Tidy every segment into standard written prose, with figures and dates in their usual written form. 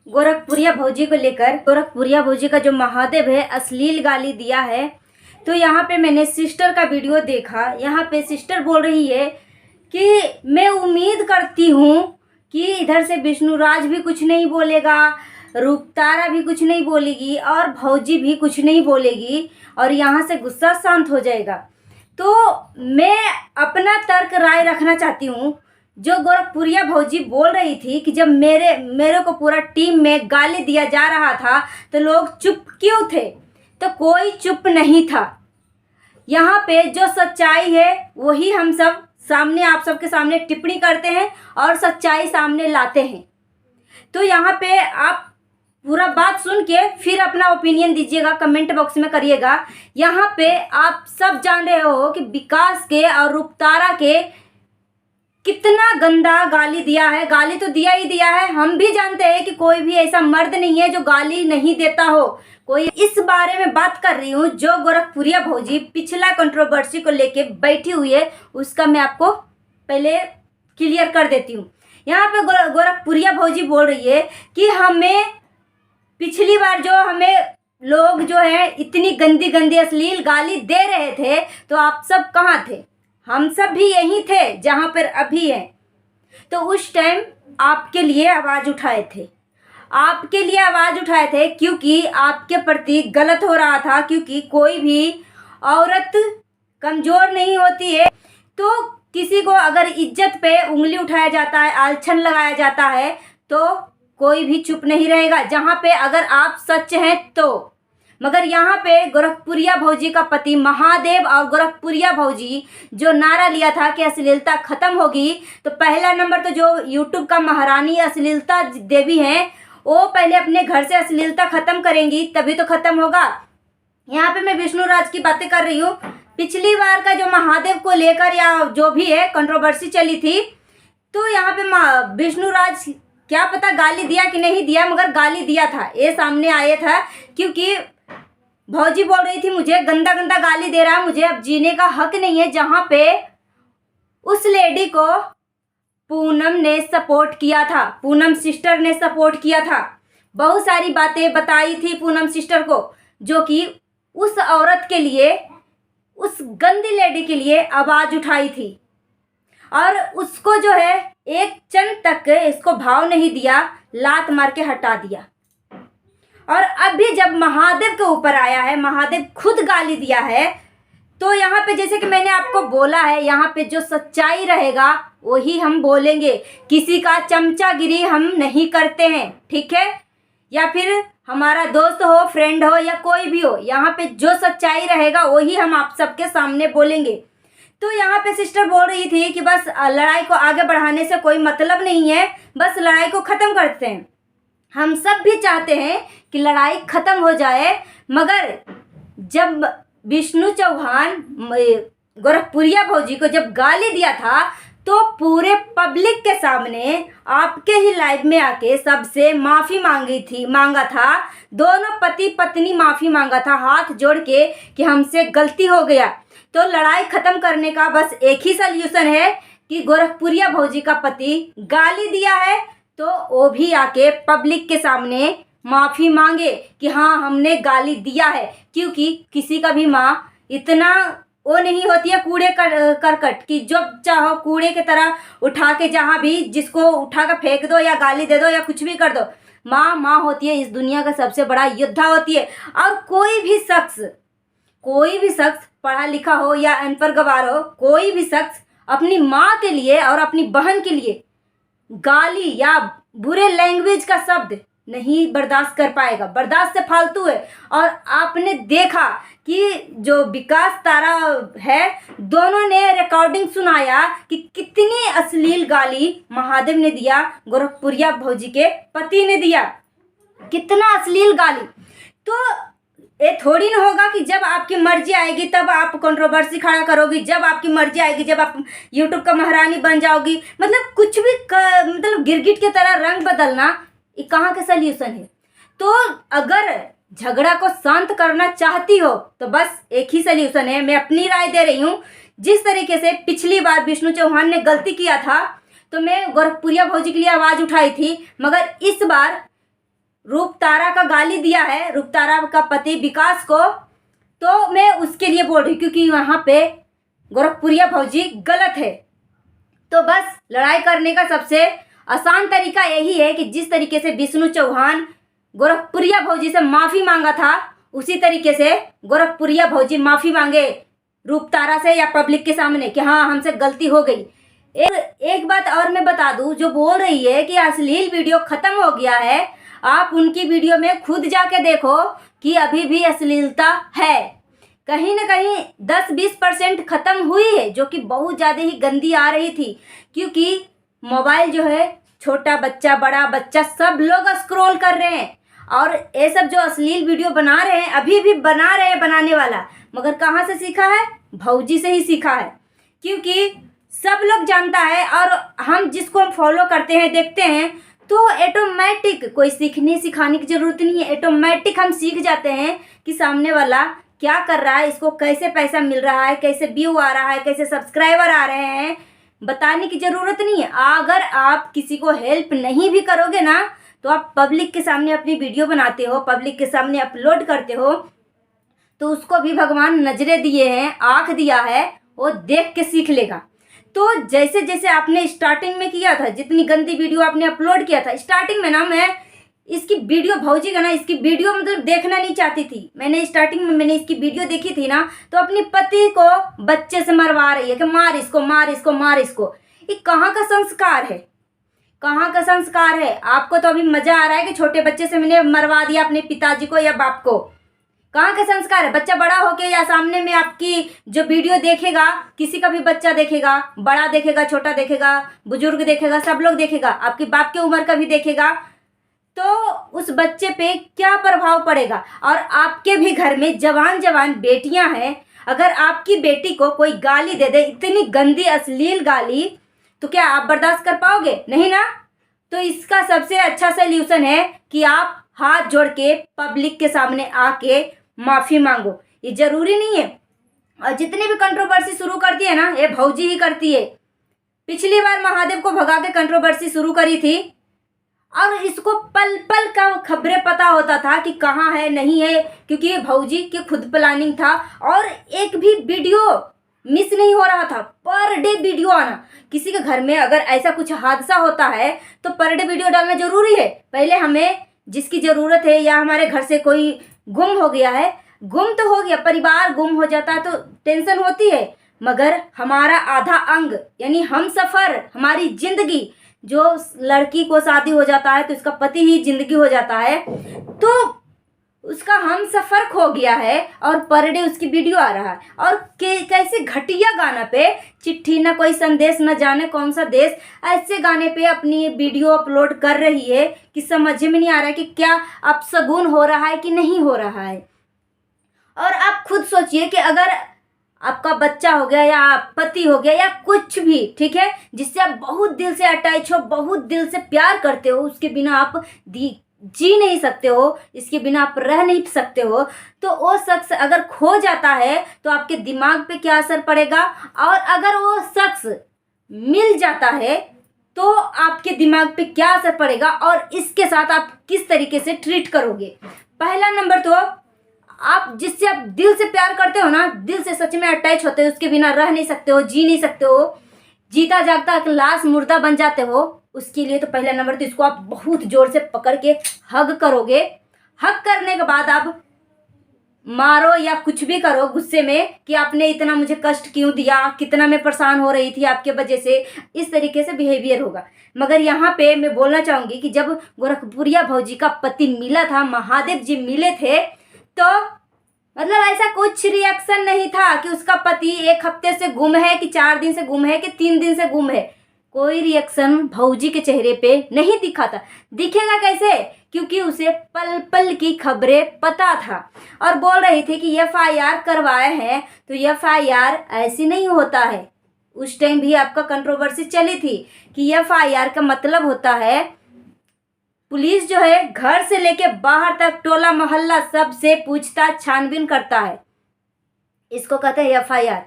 गोरखपुरिया भौजी को लेकर गोरखपुरिया भौजी का जो महादेव है अश्लील गाली दिया है। तो यहाँ पे मैंने सिस्टर का वीडियो देखा। यहाँ पे सिस्टर बोल रही है कि मैं उम्मीद करती हूँ कि इधर से विष्णुराज भी कुछ नहीं बोलेगा, रूपतारा भी कुछ नहीं बोलेगी और भौजी भी कुछ नहीं बोलेगी और यहाँ से गुस्सा शांत हो जाएगा। तो मैं अपना तर्क राय रखना चाहती हूँ। जो गोरखपुरिया भौजी बोल रही थी कि जब मेरे को पूरा टीम में गाली दिया जा रहा था तो लोग चुप क्यों थे, तो कोई चुप नहीं था। यहाँ पे जो सच्चाई है वही हम सब सामने, आप सबके सामने टिप्पणी करते हैं और सच्चाई सामने लाते हैं। तो यहाँ पे आप पूरा बात सुन के फिर अपना ओपिनियन दीजिएगा, कमेंट बॉक्स में करिएगा। यहाँ पे आप सब जान रहे हो कि विकास के और रूपतारा के कितना गंदा गाली दिया है। गाली तो दिया ही दिया है। हम भी जानते हैं कि कोई भी ऐसा मर्द नहीं है जो गाली नहीं देता हो कोई। इस बारे में बात कर रही हूँ जो गोरखपुरिया भौजी पिछला कंट्रोवर्सी को लेके बैठी हुई है, उसका मैं आपको पहले क्लियर कर देती हूँ। यहाँ पे गोरखपुरिया भौजी बोल रही है कि हमें पिछली बार जो हमें लोग जो है इतनी गंदी गंदी अश्लील गाली दे रहे थे तो आप सब कहाँ थे। हम सब भी यहीं थे जहाँ पर अभी हैं। तो उस टाइम आपके लिए आवाज़ उठाए थे, आपके लिए आवाज़ उठाए थे क्योंकि आपके प्रति गलत हो रहा था। क्योंकि कोई भी औरत कमज़ोर नहीं होती है। तो किसी को अगर इज्जत पे उंगली उठाया जाता है, आलछन लगाया जाता है तो कोई भी चुप नहीं रहेगा, जहाँ पे अगर आप सच हैं तो। मगर यहाँ पे गोरखपुरिया भौजी का पति महादेव और गोरखपुरिया भौजी जो नारा लिया था कि अश्लीलता ख़त्म होगी, तो पहला नंबर तो जो यूट्यूब का महारानी अश्लीलता देवी हैं वो पहले अपने घर से अश्लीलता ख़त्म करेंगी तभी तो ख़त्म होगा। यहाँ पे मैं विष्णुराज की बातें कर रही हूँ। पिछली बार का जो महादेव को लेकर या जो भी है कंट्रोवर्सी चली थी, तो यहाँ पे विष्णुराज क्या पता गाली दिया कि नहीं दिया, मगर गाली दिया था, ये सामने आया था। क्योंकि भौजी बोल रही थी मुझे गंदा गंदा गाली दे रहा है, मुझे अब जीने का हक नहीं है। जहाँ पे उस लेडी को पूनम ने सपोर्ट किया था, पूनम सिस्टर ने सपोर्ट किया था, बहुत सारी बातें बताई थी पूनम सिस्टर को, जो कि उस औरत के लिए, उस गंदी लेडी के लिए आवाज़ उठाई थी। और उसको जो है एक चंद तक इसको भाव नहीं दिया, लात मार के हटा दिया। और अभी जब महादेव के ऊपर आया है, महादेव खुद गाली दिया है, तो यहाँ पे जैसे कि मैंने आपको बोला है, यहाँ पे जो सच्चाई रहेगा वही हम बोलेंगे। किसी का चमचागिरी हम नहीं करते हैं, ठीक है। या फिर हमारा दोस्त हो, फ्रेंड हो या कोई भी हो, यहाँ पे जो सच्चाई रहेगा वही हम आप सबके सामने बोलेंगे। तो यहाँ पे सिस्टर बोल रही थी कि बस लड़ाई को आगे बढ़ाने से कोई मतलब नहीं है, बस लड़ाई को ख़त्म करते हैं। हम सब भी चाहते हैं कि लड़ाई ख़त्म हो जाए, मगर जब विष्णु चौहान गोरखपुरिया भौजी को जब गाली दिया था तो पूरे पब्लिक के सामने आपके ही लाइव में आके सबसे माफ़ी मांगा था। दोनों पति पत्नी माफ़ी मांगा था हाथ जोड़ के कि हमसे गलती हो गया। तो लड़ाई ख़त्म करने का बस एक ही सल्यूशन है कि गोरखपुरिया भौजी का पति गाली दिया है तो वो भी आके पब्लिक के सामने माफ़ी मांगे कि हाँ हमने गाली दिया है। क्योंकि किसी का भी माँ इतना वो नहीं होती है कूड़े करकट कि जो चाहो कूड़े की तरह उठा के जहाँ भी जिसको उठा कर फेंक दो या गाली दे दो या कुछ भी कर दो। माँ होती है, इस दुनिया का सबसे बड़ा योद्धा होती है। और कोई भी शख्स पढ़ा लिखा हो या अनपढ़ गवार हो, कोई भी शख्स अपनी माँ के लिए और अपनी बहन के लिए गाली या बुरे लैंग्वेज का शब्द नहीं बर्दाश्त कर पाएगा, बर्दाश्त से फालतू है। और आपने देखा कि जो विकास तारा है, दोनों ने रिकॉर्डिंग सुनाया कि कितनी अश्लील गाली महादेव ने दिया, गोरखपुरिया भौजी के पति ने दिया, कितना अश्लील गाली। तो ये थोड़ी ना होगा कि जब आपकी मर्जी आएगी तब आप कंट्रोवर्सी खड़ा करोगी, जब आपकी मर्जी आएगी जब आप यूट्यूब का महारानी बन जाओगी। मतलब कुछ भी मतलब गिरगिट की तरह रंग बदलना, ये कहाँ का सल्यूशन है। तो अगर झगड़ा को शांत करना चाहती हो तो बस एक ही सल्यूशन है। मैं अपनी राय दे रही हूँ। जिस तरीके से पिछली बार विष्णु चौहान ने गलती किया था तो मैं गोरखपुरिया भौजी के लिए आवाज़ उठाई थी, मगर इस बार रूपतारा का गाली दिया है, रूपतारा का पति विकास को, तो मैं उसके लिए बोल रही हूँ क्योंकि वहाँ पे गोरखपुरिया भौजी गलत है। तो बस लड़ाई करने का सबसे आसान तरीका यही है कि जिस तरीके से विष्णु चौहान गोरखपुरिया भौजी से माफ़ी मांगा था, उसी तरीके से गोरखपुरिया भौजी माफ़ी मांगे रूपतारा से या पब्लिक के सामने कि हाँ हमसे गलती हो गई। एक बात और मैं बता दूं, जो बोल रही है कि अश्लील वीडियो ख़त्म हो गया है, आप उनकी वीडियो में खुद जाके देखो कि अभी भी अश्लीलता है। कहीं ना कहीं 10-20% ख़त्म हुई है, जो कि बहुत ज़्यादा ही गंदी आ रही थी, क्योंकि मोबाइल जो है छोटा बच्चा बड़ा बच्चा सब लोग स्क्रॉल कर रहे हैं और ये सब जो अश्लील वीडियो बना रहे हैं अभी भी बना रहे हैं बनाने वाला, मगर कहाँ से सीखा है? भौजी से ही सीखा है। क्योंकि सब लोग जानता है और हम जिसको हम फॉलो करते हैं देखते हैं तो ऑटोमेटिक कोई सीखने सिखाने की ज़रूरत नहीं है, ऑटोमेटिक हम सीख जाते हैं कि सामने वाला क्या कर रहा है, इसको कैसे पैसा मिल रहा है, कैसे व्यू आ रहा है, कैसे सब्सक्राइबर आ रहे हैं, बताने की ज़रूरत नहीं है। अगर आप किसी को हेल्प नहीं भी करोगे ना, तो आप पब्लिक के सामने अपनी वीडियो बनाते हो, पब्लिक के सामने अपलोड करते हो, तो उसको भी भगवान नजरें दिए हैं, आँख दिया है, वो देख के सीख लेगा। तो जैसे जैसे आपने स्टार्टिंग में किया था, जितनी गंदी वीडियो आपने अपलोड किया था स्टार्टिंग में ना, मैं इसकी वीडियो भौजी का ना इसकी वीडियो मतलब देखना नहीं चाहती थी। मैंने स्टार्टिंग में मैंने इसकी वीडियो देखी थी ना, तो अपने पति को बच्चे से मरवा रही है कि मार इसको मार इसको मार इसको। ये कहाँ का संस्कार है? कहाँ का संस्कार है? आपको तो अभी मजा आ रहा है कि छोटे बच्चे से मैंने मरवा दिया अपने पिताजी को या बाप को। कहाँ का संस्कार है? बच्चा बड़ा होके या सामने में आपकी जो वीडियो देखेगा, किसी का भी बच्चा देखेगा, बड़ा देखेगा, छोटा देखेगा, बुजुर्ग देखेगा, सब लोग देखेगा, आपके बाप की उम्र का भी देखेगा, तो उस बच्चे पे क्या प्रभाव पड़ेगा? और आपके भी घर में जवान जवान बेटियां हैं, अगर आपकी बेटी को कोई गाली दे दे, इतनी गंदी अश्लील गाली, तो क्या आप बर्दाश्त कर पाओगे? नहीं ना। तो इसका सबसे अच्छा सल्यूशन है कि आप हाथ जोड़ के पब्लिक के सामने आके माफ़ी मांगो। ये ज़रूरी नहीं है, और जितनी भी कंट्रोवर्सी शुरू करती है ना, ये भौजी ही करती है। पिछली बार महादेव को भगा के कंट्रोवर्सी शुरू करी थी और इसको पल पल का खबरें पता होता था कि कहाँ है नहीं है, क्योंकि ये भौजी की खुद प्लानिंग था और एक भी वीडियो मिस नहीं हो रहा था। पर डे वीडियो आना, किसी के घर में अगर ऐसा कुछ हादसा होता है तो पर डे वीडियो डालना ज़रूरी है। पहले हमें जिसकी ज़रूरत है, या हमारे घर से कोई गुम हो गया है, गुम तो हो गया, परिवार गुम हो जाता है तो टेंशन होती है, मगर हमारा आधा अंग यानी हम सफ़र, हमारी ज़िंदगी, जो लड़की को शादी हो जाता है तो इसका पति ही ज़िंदगी हो जाता है, तो उसका हम सफ़र खो गया है और पर डे उसकी वीडियो आ रहा है। और कैसे घटिया गाना पे, चिट्ठी ना कोई संदेश न जाने कौन सा देश, ऐसे गाने पे अपनी वीडियो अपलोड कर रही है कि समझ में नहीं आ रहा है कि क्या अपशगुन हो रहा है कि नहीं हो रहा है। और आप खुद सोचिए कि अगर आपका बच्चा हो गया या पति हो गया या कुछ भी, ठीक है, जिससे आप बहुत दिल से अटैच हो, बहुत दिल से प्यार करते हो, उसके बिना आप जी नहीं सकते हो, इसके बिना आप रह नहीं सकते हो, तो वो शख्स अगर खो जाता है तो आपके दिमाग पे क्या असर पड़ेगा, और अगर वो शख्स मिल जाता है तो आपके दिमाग पे क्या असर पड़ेगा, और इसके साथ आप किस तरीके से ट्रीट करोगे। पहला नंबर तो आप जिससे आप दिल से प्यार करते हो ना, दिल से सच में अटैच होते हो, उसके बिना रह नहीं सकते हो, जी नहीं सकते हो, जीता जागता लाश मुर्दा बन जाते हो, उसके लिए तो पहला नंबर तो इसको आप बहुत जोर से पकड़ के हग करोगे। हग करने के बाद आप मारो या कुछ भी करो गुस्से में कि आपने इतना मुझे कष्ट क्यों दिया, कितना मैं परेशान हो रही थी आपके वजह से, इस तरीके से बिहेवियर होगा। मगर यहाँ पे मैं बोलना चाहूँगी कि जब गोरखपुरिया भौजी का पति मिला था, महादेव जी मिले थे, तो मतलब ऐसा कुछ रिएक्शन नहीं था कि उसका पति 1 हफ्ते से गुम है, कि 4 दिन से गुम है, कि 3 दिन से गुम है। कोई रिएक्शन भौजी के चेहरे पे नहीं दिखा था। दिखेगा कैसे? क्योंकि उसे पल पल की खबरें पता था और बोल रही थी कि FIR करवाए हैं, तो FIR ऐसी नहीं होता है। उस टाइम भी आपका कंट्रोवर्सी चली थी कि FIR का मतलब होता है पुलिस जो है घर से लेके बाहर तक टोला मोहल्ला सब से पूछताछ छानबीन करता है, इसको कहते हैं FIR।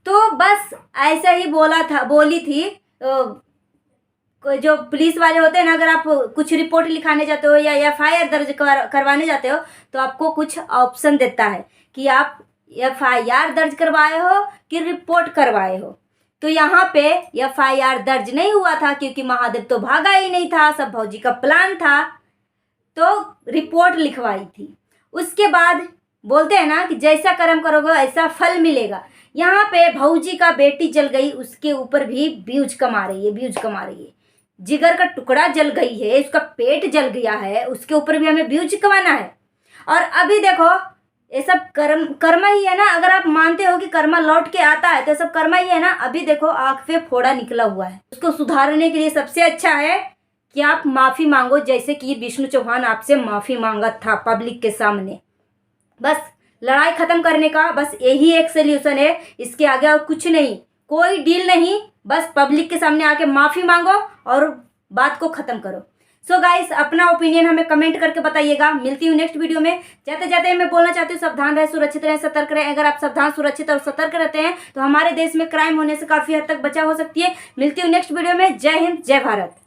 तो बस ऐसा ही बोली थी जो पुलिस वाले होते हैं ना, अगर आप कुछ रिपोर्ट लिखाने जाते हो या FIR दर्ज करवाने जाते हो तो आपको कुछ ऑप्शन देता है कि आप FIR दर्ज करवाए हो कि रिपोर्ट करवाए हो। तो यहाँ पे FIR दर्ज नहीं हुआ था क्योंकि महादेव तो भागा ही नहीं था, सब भौजी का प्लान था, तो रिपोर्ट लिखवाई थी। उसके बाद बोलते हैं ना कि जैसा कर्म करोगे ऐसा फल मिलेगा। यहाँ पे भौजी का बेटी जल गई, उसके ऊपर भी व्यूज कमा रही है। जिगर का टुकड़ा जल गई है, उसका पेट जल गया है, उसके ऊपर भी हमें व्यूज कमाना है। और अभी देखो ये सब कर्मा ही है ना। अगर आप मानते हो कि कर्मा लौट के आता है तो सब कर्मा ही है ना। अभी देखो आंख पे फोड़ा निकला हुआ है, उसको सुधारने के लिए सबसे अच्छा है कि आप माफ़ी मांगो, जैसे कि विष्णु चौहान आपसे माफ़ी मांगा था पब्लिक के सामने। बस लड़ाई ख़त्म करने का बस यही एक सोल्यूशन है, इसके आगे और कुछ नहीं, कोई डील नहीं। बस पब्लिक के सामने आके माफ़ी मांगो और बात को ख़त्म करो। सो गाइस, अपना ओपिनियन हमें कमेंट करके बताइएगा। मिलती हूँ नेक्स्ट वीडियो में। जाते जाते मैं बोलना चाहती हूँ, सावधान रहें, सुरक्षित रहें, सतर्क रहें। अगर आप सावधान, सुरक्षित और सतर्क रहते हैं तो हमारे देश में क्राइम होने से काफ़ी हद तक बचाव हो सकती है। मिलती हूँ नेक्स्ट वीडियो में। जय हिंद, जय भारत।